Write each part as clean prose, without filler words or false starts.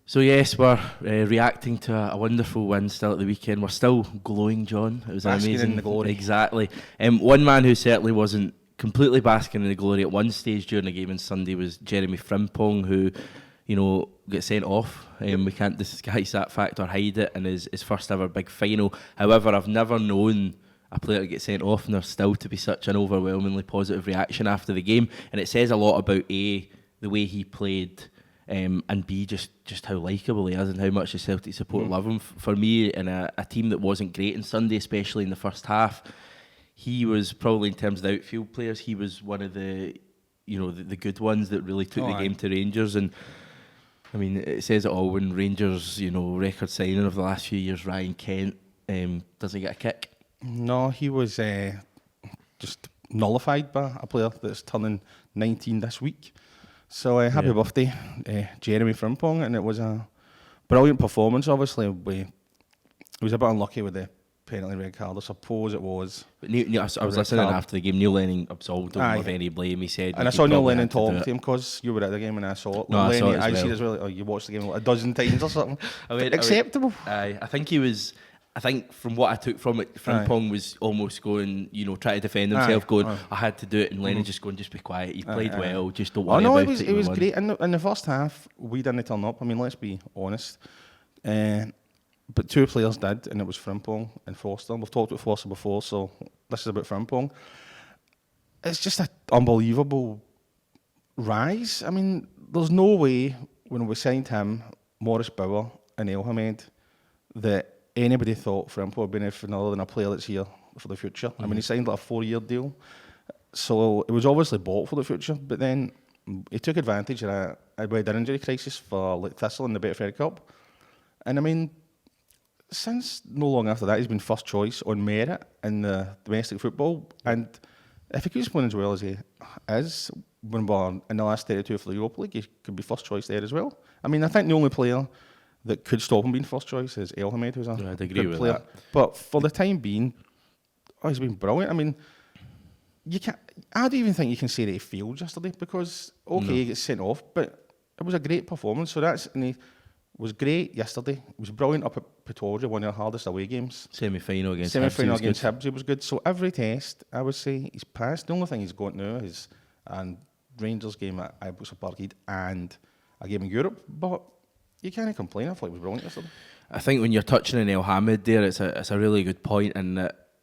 So yes, we're reacting to a wonderful win still at the weekend. We're still glowing, John. It was Basking amazing. in the glory. Exactly. One man who certainly wasn't completely basking in the glory at one stage during the game on Sunday was Jeremy Frimpong, who, got sent off. We can't disguise that fact or hide it in his first ever big final. However, I've never known a player to get sent off and there's still to be such an overwhelmingly positive reaction after the game. And it says a lot about A, the way he played, and B, just how likeable he is and how much the Celtic support love him. For me, in a team that wasn't great on Sunday, especially in the first half, he was probably, in terms of the outfield players, he was one of the good ones that really took the game to Rangers. And I mean, it says it all when Rangers, record signing of the last few years, Ryan Kent, doesn't get a kick. No, he was just nullified by a player that's turning 19 this week. So happy birthday, Jeremy Frimpong, and it was a brilliant performance. Obviously, he was a bit unlucky with the penalty red card, I suppose it was. But I was listening after the game. Neil Lennon absolved him of any blame. He said, and I saw Neil Lennon talking to him because you were at the game and I saw it. No, I saw it as well. I see it as well. Oh, you watched the game a dozen times or something. Acceptable. I think he was. I think from what I took from it, Frimpong was almost going, trying to defend himself, I had to do it, and Lennon just going, just be quiet. He played well, just don't worry about it. It was great. In the first half, we didn't turn up. I mean, let's be honest. But two players did, and it was Frimpong and Foster. We've talked about Foster before, so this is about Frimpong. It's just an unbelievable rise. I mean, there's no way when we signed him, Morris Bauer and Elhamed, that anybody thought Frimpong would be anything other than a player that's here for the future. I mean, he signed like a 4-year deal, so it was obviously bought for the future. But then he took advantage of a bad injury crisis for like Thistle in the Betfred Cup, and I mean, since no long after that, he's been first choice on merit in the domestic football. And if he keeps playing as well as he is, when we're in the last 32 for the Europa League, he could be first choice there as well. I mean, I think the only player that could stop him being first choice is Elhamed, who's a good player. That. But for the time being, he's been brilliant. I mean, I don't even think you can say that he failed yesterday because, he gets sent off, but it was a great performance. And he was great yesterday. He was brilliant up at Pretoria, one of the hardest away games. Semi-final against Hibs, he was good. So every test, I would say, he's passed. The only thing he's got now is a Rangers game at Ibrox Parkhead and a game in Europe. But you can't complain. I thought it was brilliant yesterday. I think when you're touching on Elhamed there, it's a really good point, and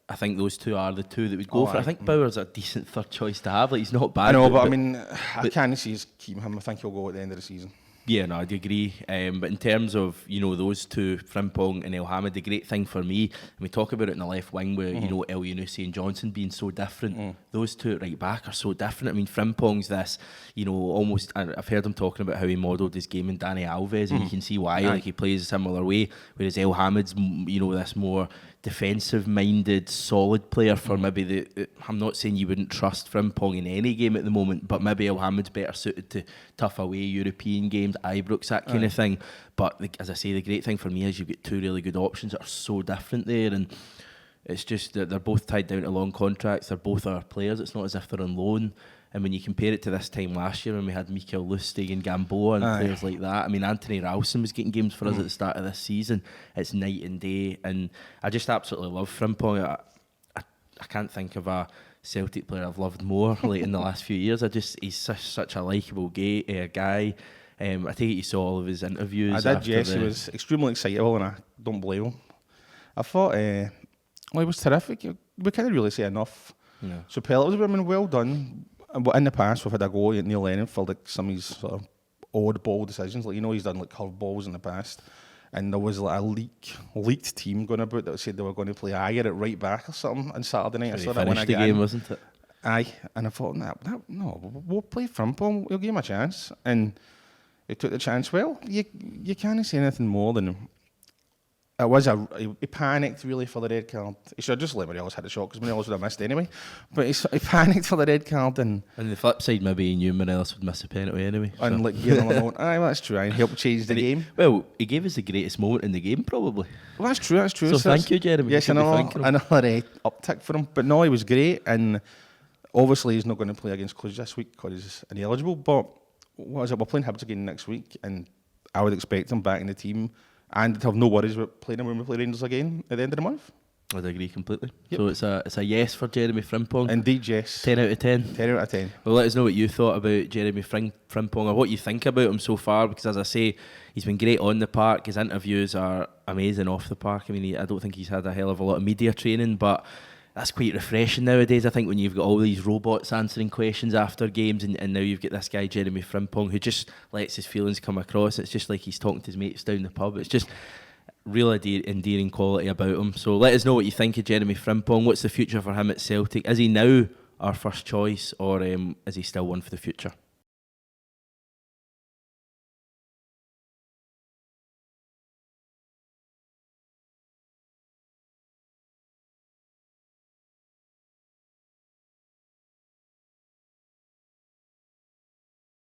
I think those two are the two that would go for it. I think Bauer's a decent third choice to have. Like, he's not bad. I know, but I mean, I can't see us keeping him. I think he'll go at the end of the season. Yeah, no, I'd agree. But in terms of, those two, Frimpong and Elhamed, the great thing for me, and we talk about it in the left wing where, El Yunusi and Johnson being so different, those two at right back are so different. I mean, Frimpong's this, almost, I've heard him talking about how he modelled his game in Dani Alves, and you can see why, like he plays a similar way, whereas Elhamed's, this more defensive-minded, solid player for maybe I'm not saying you wouldn't trust Frimpong in any game at the moment, but maybe Elhamed's better suited to tough away European games, Ibrox, that kind of thing. But as I say, the great thing for me is you've got two really good options that are so different there, and it's just that they're both tied down to long contracts. They're both our players. It's not as if they're on loan. And when you compare it to this time last year when we had Mikael Lustig and Gamboa and players like that, I mean, Anthony Ralston was getting games for us at the start of this season. It's night and day. And I just absolutely love Frimpong. I can't think of a Celtic player I've loved more like in the last few years. He's such a likeable guy. I take it you saw all of his interviews. I did, yes. He was extremely excitable and I don't blame him. I thought he was terrific. We can't really say enough. No. Superlatives, I mean, well done. In the past, we've had a go at Neil Lennon for like some of his sort of oddball decisions. Like, he's done like curveballs in the past, and there was like a leaked team going about that said they were going to play Ayer at right back or something on Saturday night. I saw that when I got in, wasn't it? Aye, and I thought, no, we'll play Frimpong. We'll give him a chance, and he took the chance. Well, you can't say anything more than. He panicked really for the red card. He should have just let Morelos hit the shot because Morelos would have missed anyway. But he panicked for the red card and the flip side, maybe he knew Morelos would miss a penalty anyway. And so. Like gave him a moment. Aye, that's true. And helped change the game. Well, he gave us the greatest moment in the game, probably. Well, that's true. So thank you, Jeremy. Yes, another uptick for him. But no, he was great, and obviously he's not going to play against Cluj this week because he's ineligible. But what is it? We're playing Hibs again next week, and I would expect him back in the team and to have no worries about playing him when we play Rangers again at the end of the month. I'd agree completely. Yep. So it's a yes for Jeremy Frimpong. Indeed, yes. 10 out of 10. 10 out of 10. Well, let us know what you thought about Jeremy Frimpong or what you think about him so far, because as I say, he's been great on the park. His interviews are amazing off the park. I mean, I don't think he's had a hell of a lot of media training, but that's quite refreshing nowadays, I think, when you've got all these robots answering questions after games, and now you've got this guy, Jeremy Frimpong, who just lets his feelings come across. It's just like he's talking to his mates down the pub. It's just real endearing quality about him. So let us know what you think of Jeremy Frimpong. What's the future for him at Celtic? Is he now our first choice, or is he still one for the future?